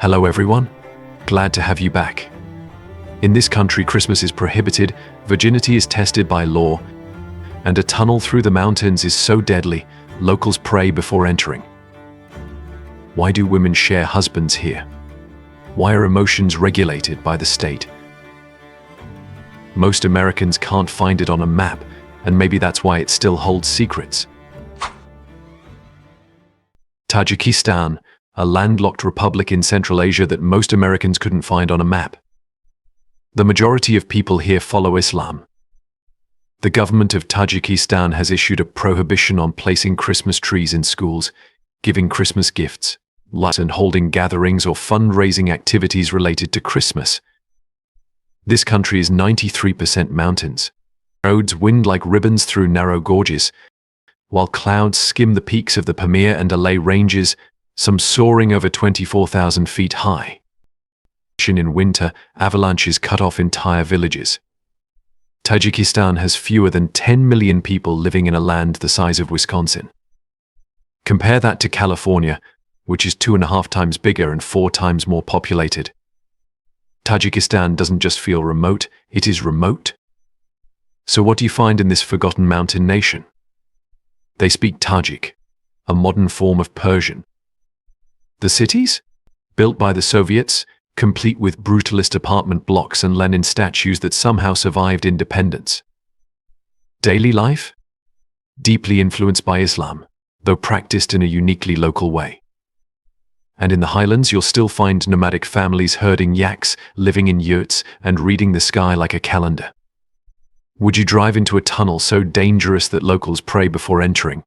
Hello everyone, glad to have you back. In this country, Christmas is prohibited, virginity is tested by law, and a tunnel through the mountains is so deadly, locals pray before entering. Why do women share husbands here? Why are emotions regulated by the state? Most Americans can't find it on a map, and maybe that's why it still holds secrets. Tajikistan, a landlocked republic in Central Asia that most Americans couldn't find on a map. The majority of people here follow Islam. The government of Tajikistan has issued a prohibition on placing Christmas trees in schools, giving Christmas gifts, lights, and holding gatherings or fundraising activities related to Christmas. This country is 93% mountains. Roads wind like ribbons through narrow gorges, while clouds skim the peaks of the Pompeii and Alay ranges, some soaring over 24,000 feet high. In winter, avalanches cut off entire villages. Tajikistan has fewer than 10 million people living in a land the size of Wisconsin. Compare that to California, which is 2.5 times bigger and 4 times more populated. Tajikistan doesn't just feel remote, it is remote. So what do you find in this forgotten mountain nation? They speak Tajik, a modern form of Persian. The cities? Built by the Soviets, complete with brutalist apartment blocks and Lenin statues that somehow survived independence. Daily life? Deeply influenced by Islam, though practiced in a uniquely local way. And in the highlands, you'll still find nomadic families herding yaks, living in yurts, and reading the sky like a calendar. Would you drive into a tunnel so dangerous that locals pray before entering?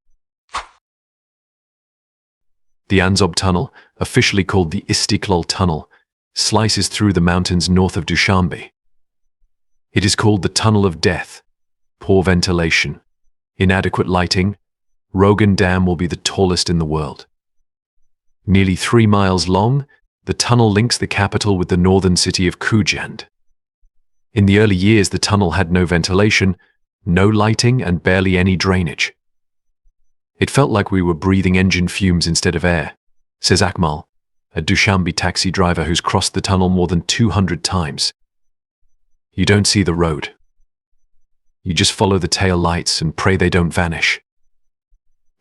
The Anzob Tunnel, officially called the Istiklal Tunnel, slices through the mountains north of Dushanbe. It is called the Tunnel of Death. Poor ventilation, inadequate lighting. Rogan Dam will be the tallest in the world. Nearly 3 miles long, the tunnel links the capital with the northern city of Kujand. In the early years, the tunnel had no ventilation, no lighting, and barely any drainage. It felt like we were breathing engine fumes instead of air, says Akmal, a Dushanbe taxi driver who's crossed the tunnel more than 200 times. You don't see the road. You just follow the tail lights and pray they don't vanish.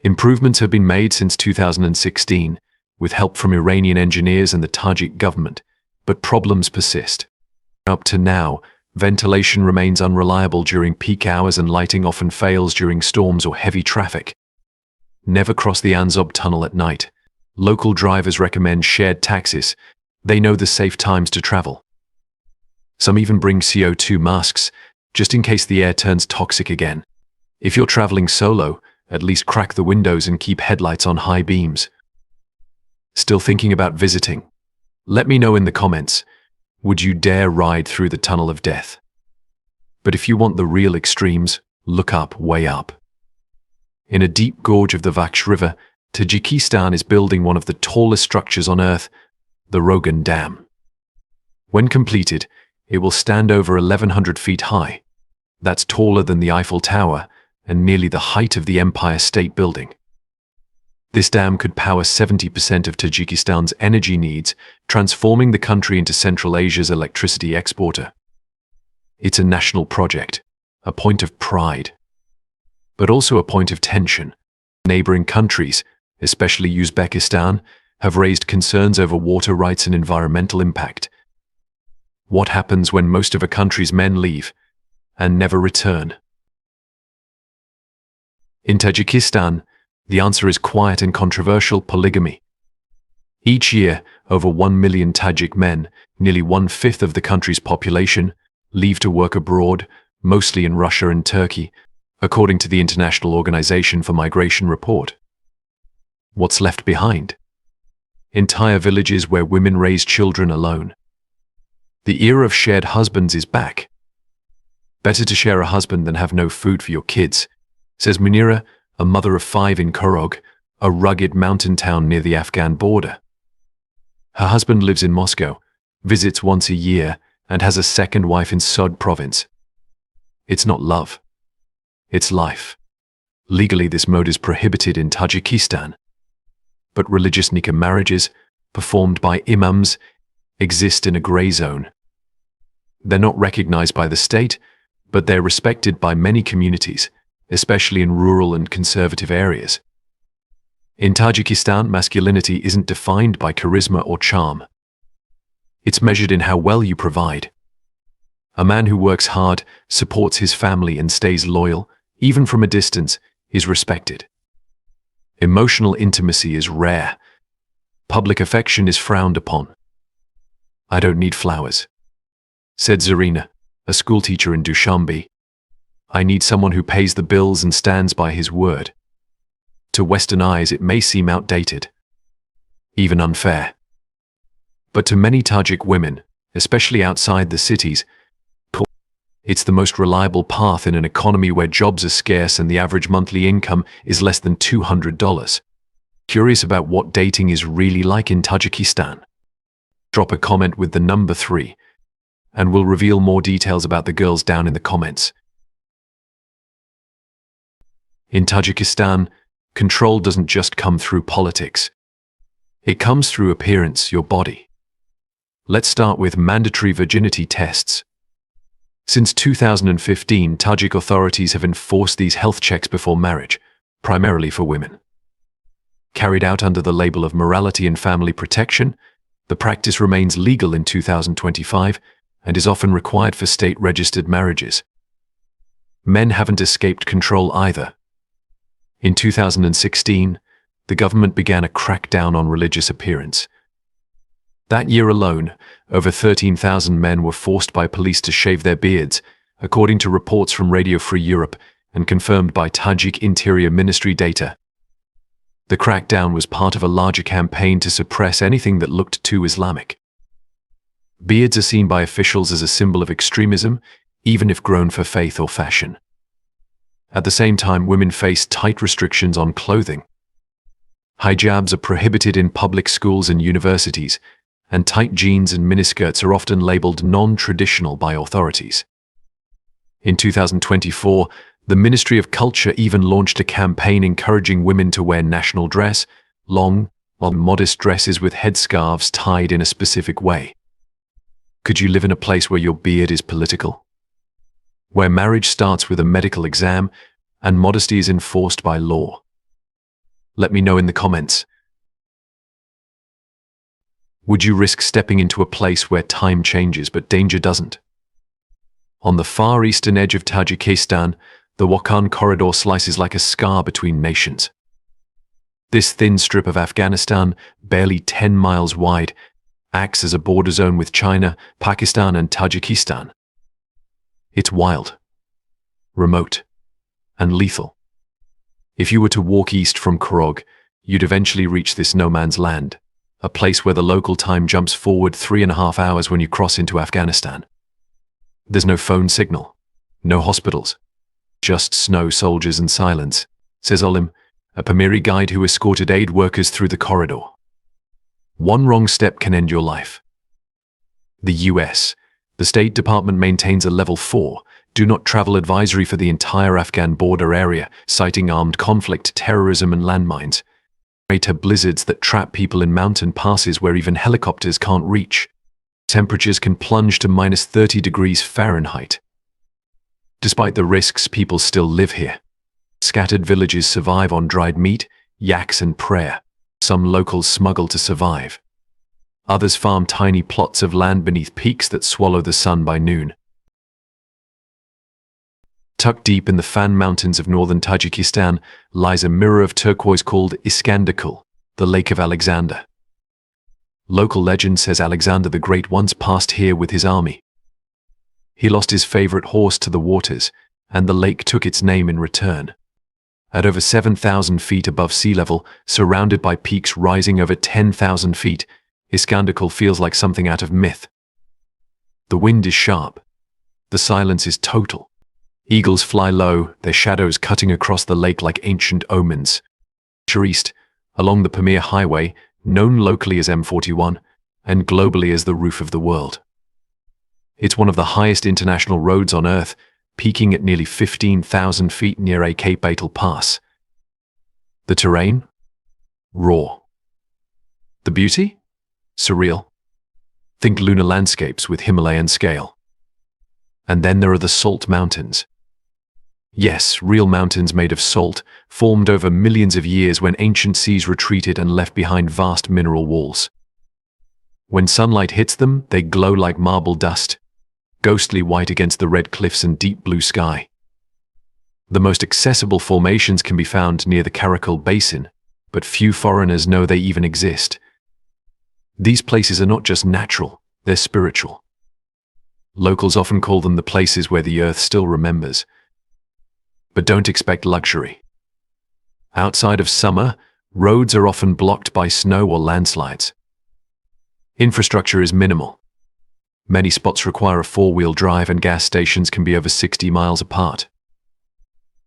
Improvements have been made since 2016, with help from Iranian engineers and the Tajik government, but problems persist. Up to now, ventilation remains unreliable during peak hours and lighting often fails during storms or heavy traffic. Never cross the Anzob Tunnel at night. Local drivers recommend shared taxis. They know the safe times to travel. Some even bring CO2 masks, just in case the air turns toxic again. If you're traveling solo, at least crack the windows and keep headlights on high beams. Still thinking about visiting? Let me know in the comments. Would you dare ride through the Tunnel of Death? But if you want the real extremes, look up, way up. In a deep gorge of the Vaksh River, Tajikistan is building one of the tallest structures on Earth, the Rogan Dam. When completed, it will stand over 1,100 feet high. That's taller than the Eiffel Tower and nearly the height of the Empire State Building. This dam could power 70% of Tajikistan's energy needs, transforming the country into Central Asia's electricity exporter. It's a national project, a point of pride, but also a point of tension. Neighboring countries, especially Uzbekistan, have raised concerns over water rights and environmental impact. What happens when most of a country's men leave and never return? In Tajikistan, the answer is quiet and controversial: polygamy. Each year, over 1 million Tajik men, nearly 1/5 of the country's population, leave to work abroad, mostly in Russia and Turkey, according to the International Organization for Migration report. What's left behind? Entire villages where women raise children alone. The era of shared husbands is back. Better to share a husband than have no food for your kids, says Munira, a mother of 5 in Korog, a rugged mountain town near the Afghan border. Her husband lives in Moscow, visits once a year, and has a second wife in Sud province. It's not love. It's life. Legally, this mode is prohibited in Tajikistan. But religious nikah marriages, performed by imams, exist in a grey zone. They're not recognized by the state, but they're respected by many communities, especially in rural and conservative areas. In Tajikistan, masculinity isn't defined by charisma or charm. It's measured in how well you provide. A man who works hard, supports his family, and stays loyal, even from a distance, is respected. Emotional intimacy is rare. Public affection is frowned upon. "I don't need flowers," said Zarina, a schoolteacher in Dushanbe. "I need someone who pays the bills and stands by his word." To Western eyes, it may seem outdated, even unfair. But to many Tajik women, especially outside the cities, it's the most reliable path in an economy where jobs are scarce and the average monthly income is less than $200. Curious about what dating is really like in Tajikistan? Drop a comment with the number 3, and we'll reveal more details about the girls down in the comments. In Tajikistan, control doesn't just come through politics. It comes through appearance, your body. Let's start with mandatory virginity tests. Since 2015, Tajik authorities have enforced these health checks before marriage, primarily for women. Carried out under the label of morality and family protection, the practice remains legal in 2025 and is often required for state-registered marriages. Men haven't escaped control either. In 2016, the government began a crackdown on religious appearance. That year alone, over 13,000 men were forced by police to shave their beards, according to reports from Radio Free Europe and confirmed by Tajik Interior Ministry data. The crackdown was part of a larger campaign to suppress anything that looked too Islamic. Beards are seen by officials as a symbol of extremism, even if grown for faith or fashion. At the same time, women face tight restrictions on clothing. Hijabs are prohibited in public schools and universities, and tight jeans and miniskirts are often labeled non-traditional by authorities. In 2024, the Ministry of Culture even launched a campaign encouraging women to wear national dress, long, modest dresses with headscarves tied in a specific way. Could you live in a place where your beard is political? Where marriage starts with a medical exam and modesty is enforced by law? Let me know in the comments. Would you risk stepping into a place where time changes but danger doesn't? On the far eastern edge of Tajikistan, the Wakhan corridor slices like a scar between nations. This thin strip of Afghanistan, barely 10 miles wide, acts as a border zone with China, Pakistan, and Tajikistan. It's wild, remote, and lethal. If you were to walk east from Krog, you'd eventually reach this no man's land, a place where the local time jumps forward 3.5 hours when you cross into Afghanistan. There's no phone signal, no hospitals, just snow, soldiers, and silence, says Olim, a Pompeii guide who escorted aid workers through the corridor. One wrong step can end your life. The US, the State Department maintains a level 4, do not travel advisory for the entire Afghan border area, citing armed conflict, terrorism, and landmines. Greater blizzards that trap people in mountain passes where even helicopters can't reach. Temperatures can plunge to -30 degrees Fahrenheit. Despite the risks, people still live here. Scattered villages survive on dried meat, yaks, and prayer. Some locals smuggle to survive. Others farm tiny plots of land beneath peaks that swallow the sun by noon. Tucked deep in the Fan Mountains of northern Tajikistan lies a mirror of turquoise called Iskanderkul, the Lake of Alexander. Local legend says Alexander the Great once passed here with his army. He lost his favorite horse to the waters, and the lake took its name in return. At over 7,000 feet above sea level, surrounded by peaks rising over 10,000 feet, Iskanderkul feels like something out of myth. The wind is sharp. The silence is total. Eagles fly low, their shadows cutting across the lake like ancient omens. East, along the Pompeii Highway, known locally as M41, and globally as the roof of the world. It's one of the highest international roads on Earth, peaking at nearly 15,000 feet near a Cape Batal Pass. The terrain? Raw. The beauty? Surreal? Think lunar landscapes with Himalayan scale. And then there are the salt mountains. Yes, real mountains made of salt, formed over millions of years when ancient seas retreated and left behind vast mineral walls. When sunlight hits them, they glow like marble dust, ghostly white against the red cliffs and deep blue sky. The most accessible formations can be found near the Karakul Basin, but few foreigners know they even exist. These places are not just natural, they're spiritual. Locals often call them the places where the earth still remembers. But don't expect luxury. Outside of summer, roads are often blocked by snow or landslides. Infrastructure is minimal. Many spots require a four-wheel drive and gas stations can be over 60 miles apart.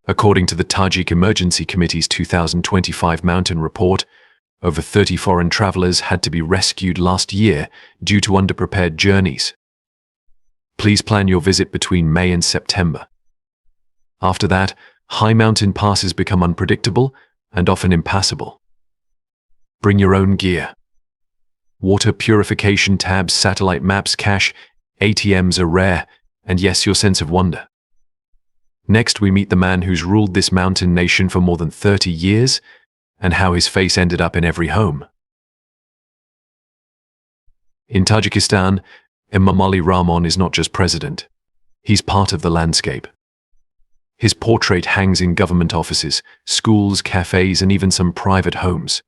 According to the Tajik Emergency Committee's 2025 mountain report, over 30 foreign travelers had to be rescued last year due to underprepared journeys. Please plan your visit between May and September. After that, high mountain passes become unpredictable and often impassable. Bring your own gear. Water purification tabs, satellite maps, cash, ATMs are rare, and yes, your sense of wonder. Next, we meet the man who's ruled this mountain nation for more than 30 years, and how his face ended up in every home. In Tajikistan, Emomali Rahmon is not just president. He's part of the landscape. His portrait hangs in government offices, schools, cafes, and even some private homes.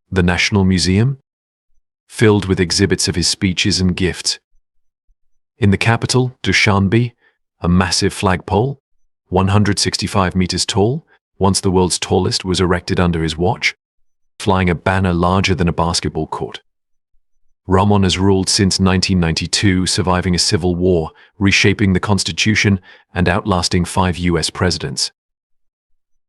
The National Museum? Filled with exhibits of his speeches and gifts. In the capital, Dushanbe, a massive flagpole, 165 meters tall, once the world's tallest, was erected under his watch, flying a banner larger than a basketball court. Rahmon has ruled since 1992, surviving a civil war, reshaping the constitution, and outlasting 5 US presidents.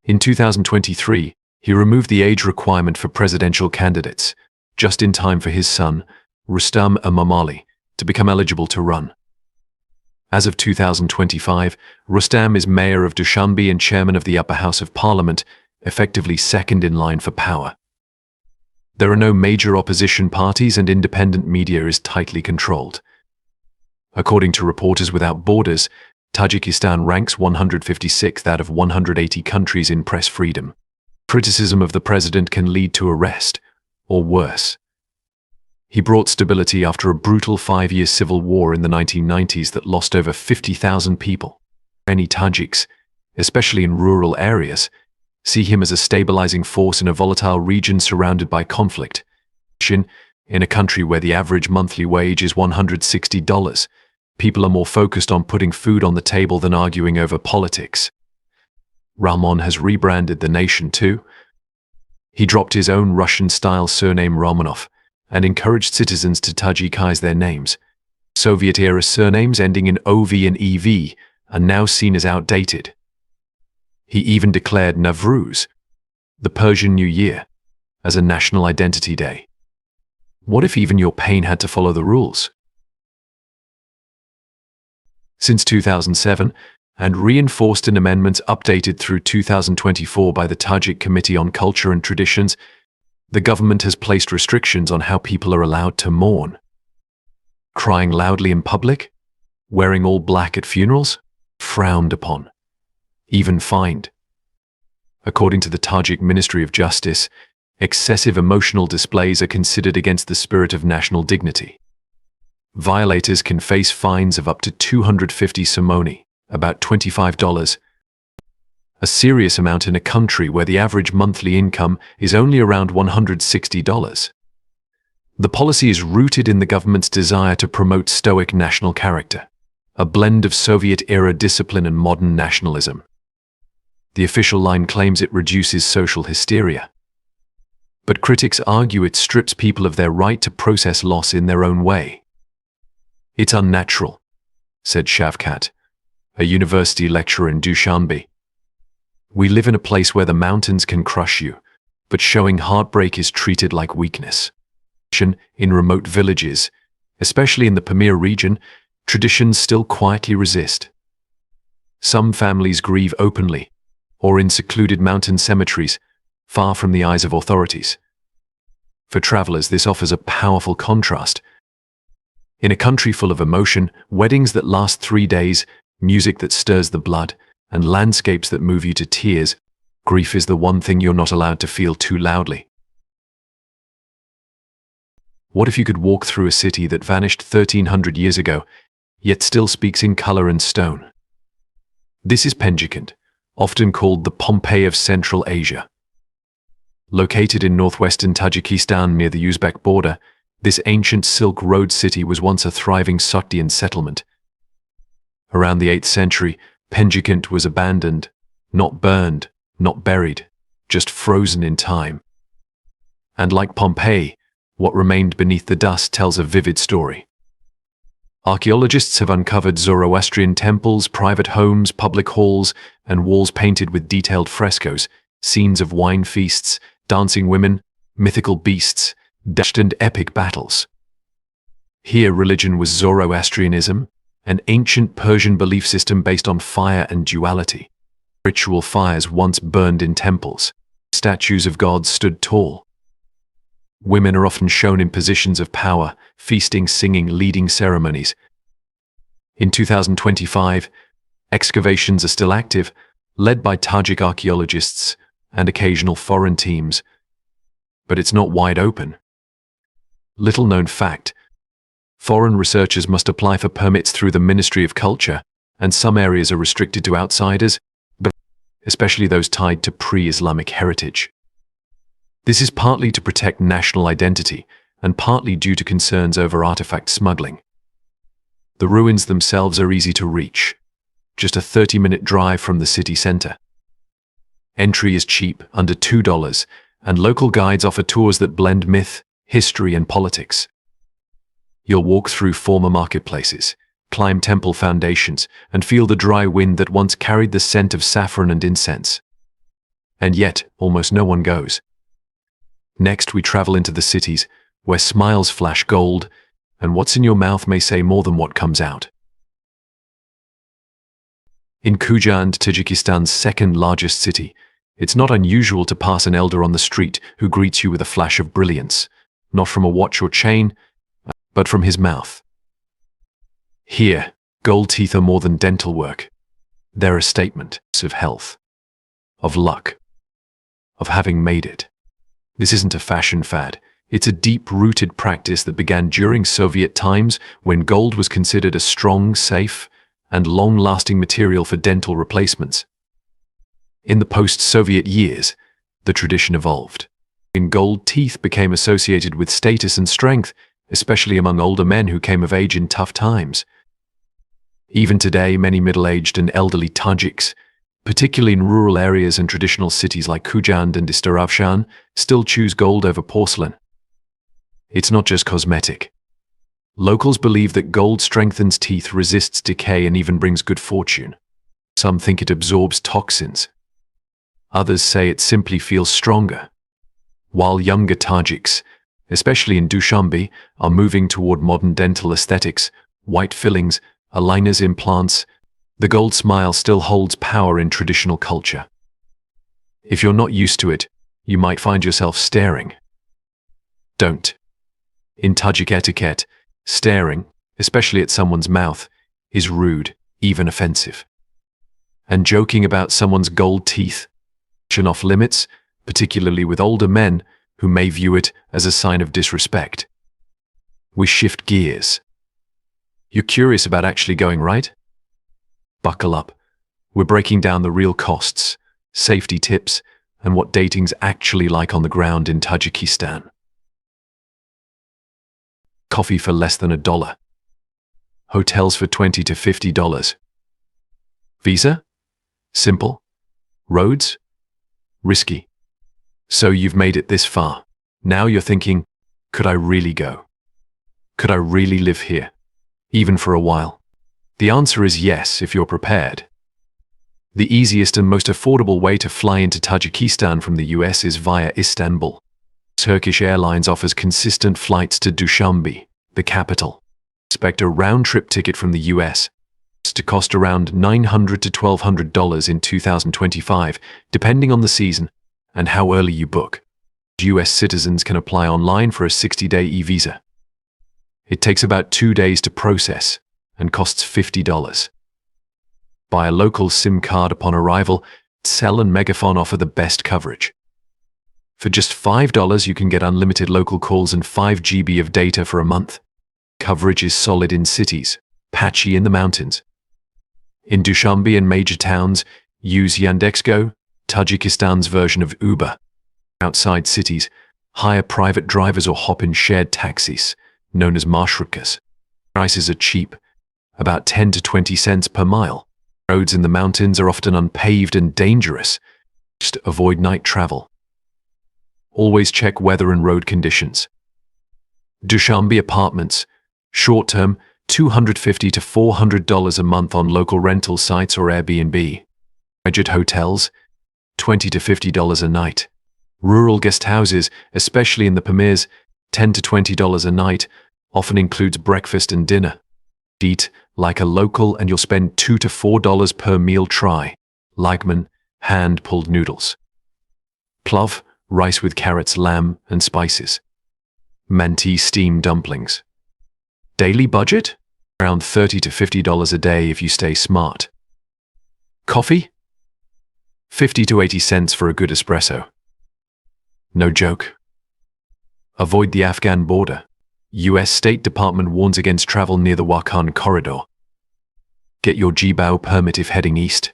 In 2023, he removed the age requirement for presidential candidates, just in time for his son, Rustam Emomali, to become eligible to run. As of 2025, Rustam is mayor of Dushanbe and chairman of the upper house of parliament, effectively second in line for power. There are no major opposition parties and independent media is tightly controlled. According to Reporters Without Borders, Tajikistan ranks 156th out of 180 countries in press freedom. Criticism of the president can lead to arrest, or worse. He brought stability after a brutal 5-year civil war in the 1990s that lost over 50,000 people. Many Tajiks, especially in rural areas, see him as a stabilizing force in a volatile region surrounded by conflict. In a country where the average monthly wage is $160, people are more focused on putting food on the table than arguing over politics. Rahmon has rebranded the nation too. He dropped his own Russian-style surname Romanov and encouraged citizens to Tajikize their names. Soviet-era surnames ending in OV and EV are now seen as outdated. He even declared Navruz, the Persian New Year, as a national identity day. What if even your pain had to follow the rules? Since 2007, and reinforced in amendments updated through 2024 by the Tajik Committee on Culture and Traditions, the government has placed restrictions on how people are allowed to mourn. Crying loudly in public? Wearing all black at funerals? Frowned upon. Even fined. According to the Tajik Ministry of Justice, excessive emotional displays are considered against the spirit of national dignity. Violators can face fines of up to 250 somoni, about $25, a serious amount in a country where the average monthly income is only around $160. The policy is rooted in the government's desire to promote stoic national character, a blend of Soviet-era discipline and modern nationalism. The official line claims it reduces social hysteria. But critics argue it strips people of their right to process loss in their own way. It's unnatural, said Shavkat, a university lecturer in Dushanbe. We live in a place where the mountains can crush you, but showing heartbreak is treated like weakness. In remote villages, especially in the Pompeii region, traditions still quietly resist. Some families grieve openly, or in secluded mountain cemeteries, far from the eyes of authorities. For travelers, this offers a powerful contrast. In a country full of emotion, weddings that last 3 days, music that stirs the blood, and landscapes that move you to tears, grief is the one thing you're not allowed to feel too loudly. What if you could walk through a city that vanished 1300 years ago, yet still speaks in color and stone? This is Penjikent, often called the Pompeii of Central Asia. Located in northwestern Tajikistan near the Uzbek border, this ancient Silk Road city was once a thriving Sogdian settlement. Around the 8th century, Penjikent was abandoned, not burned, not buried, just frozen in time. And like Pompeii, what remained beneath the dust tells a vivid story. Archaeologists have uncovered Zoroastrian temples, private homes, public halls, and walls painted with detailed frescoes, scenes of wine feasts, dancing women, mythical beasts, dashed and epic battles. Here religion was Zoroastrianism, an ancient Persian belief system based on fire and duality. Ritual fires once burned in temples. Statues of gods stood tall. Women are often shown in positions of power, feasting, singing, leading ceremonies. In 2025, excavations are still active, led by Tajik archaeologists and occasional foreign teams. But it's not wide open. Little known fact, foreign researchers must apply for permits through the Ministry of Culture, and some areas are restricted to outsiders, but especially those tied to pre-Islamic heritage. This is partly to protect national identity, and partly due to concerns over artifact smuggling. The ruins themselves are easy to reach, just a 30-minute drive from the city center. Entry is cheap, under $2, and local guides offer tours that blend myth, history, and politics. You'll walk through former marketplaces, climb temple foundations, and feel the dry wind that once carried the scent of saffron and incense. And yet, almost no one goes. Next, we travel into the cities, where smiles flash gold, and what's in your mouth may say more than what comes out. In Penjikent, Tajikistan's second largest city, it's not unusual to pass an elder on the street who greets you with a flash of brilliance, not from a watch or chain, but from his mouth. Here, gold teeth are more than dental work. They're a statement of health, of luck, of having made it. This isn't a fashion fad. It's a deep-rooted practice that began during Soviet times when gold was considered a strong, safe, and long-lasting material for dental replacements. In the post-Soviet years, the tradition evolved. Gold teeth became associated with status and strength, especially among older men who came of age in tough times. Even today, many middle-aged and elderly Tajiks, particularly in rural areas and traditional cities like Penjikent and Istaravshan, still choose gold over porcelain. It's not just cosmetic. Locals believe that gold strengthens teeth, resists decay, and even brings good fortune. Some think it absorbs toxins. Others say it simply feels stronger. While younger Tajiks, especially in Dushanbe, are moving toward modern dental aesthetics, white fillings, aligners, implants, the gold smile still holds power in traditional culture. If you're not used to it, you might find yourself staring. Don't. In Tajik etiquette, staring, especially at someone's mouth, is rude, even offensive. And joking about someone's gold teeth is off limits, particularly with older men who may view it as a sign of disrespect. We shift gears. You're curious about actually going right? Buckle up. We're breaking down the real costs, safety tips, and what dating's actually like on the ground in Tajikistan. Coffee for less than $1. Hotels for $20 to $50. Visa? Simple. Roads? Risky. So you've made it this far. Now you're thinking, could I really go? Could I really live here? Even for a while? The answer is yes, if you're prepared. The easiest and most affordable way to fly into Tajikistan from the US is via Istanbul. Turkish Airlines offers consistent flights to Dushanbe, the capital. Expect a round-trip ticket from the US to cost around $900 to $1,200 in 2025, depending on the season and how early you book. US citizens can apply online for a 60-day e-visa. It takes about 2 days to process and costs $50. Buy a local SIM card upon arrival. Cell and Megaphone offer the best coverage. For just $5, you can get unlimited local calls and 5 GB of data for a month. Coverage is solid in cities, patchy in the mountains. In Dushanbe and major towns, use Yandexgo, Tajikistan's version of Uber. Outside cities, hire private drivers or hop in shared taxis, known as marshrukas. Prices are cheap, about 10 to 20 cents per mile. Roads in the mountains are often unpaved and dangerous. Just avoid night travel. Always check weather and road conditions. Dushanbe apartments, short-term, $250 to $400 a month on local rental sites or Airbnb. Budget hotels, $20 to $50 a night. Rural guest houses, especially in the Pamirs, $10 to $20 a night, often includes breakfast and dinner. Eat like a local and you'll spend $2 to $4 per meal. Try Lagman, hand-pulled noodles. Plov, rice with carrots, lamb, and spices. Manti, steamed dumplings. Daily budget? Around $30 to $50 a day if you stay smart. Coffee? 50 to 80 cents for a good espresso. No joke. Avoid the Afghan border. US State Department warns against travel near the Wakhan corridor. Get your GBAO permit if heading east.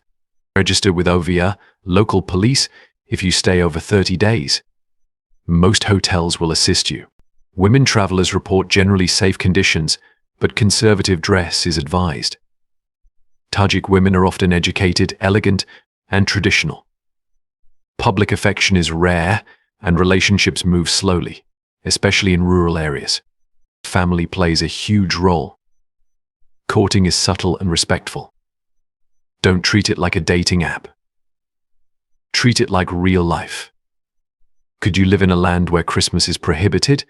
Register with OVIA, local police, if you stay over 30 days. Most hotels will assist you. Women travelers report generally safe conditions, but conservative dress is advised. Tajik women are often educated, elegant, and traditional. Public affection is rare, and relationships move slowly, especially in rural areas. Family plays a huge role. Courting is subtle and respectful. Don't treat it like a dating app. Treat it like real life. Could you live in a land where Christmas is prohibited,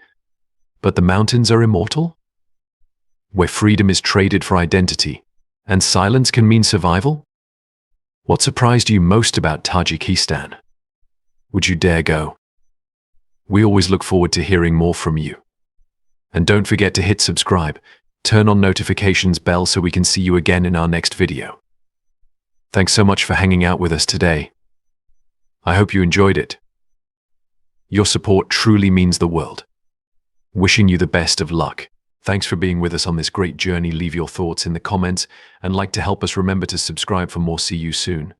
but the mountains are immortal? Where freedom is traded for identity, and silence can mean survival? What surprised you most about Tajikistan? Would you dare go? We always look forward to hearing more from you. And don't forget to hit subscribe, turn on notifications bell so we can see you again in our next video. Thanks so much for hanging out with us today. I hope you enjoyed it. Your support truly means the world. Wishing you the best of luck. Thanks for being with us on this great journey. Leave your thoughts in the comments and like to help us. Remember to subscribe for more. See you soon.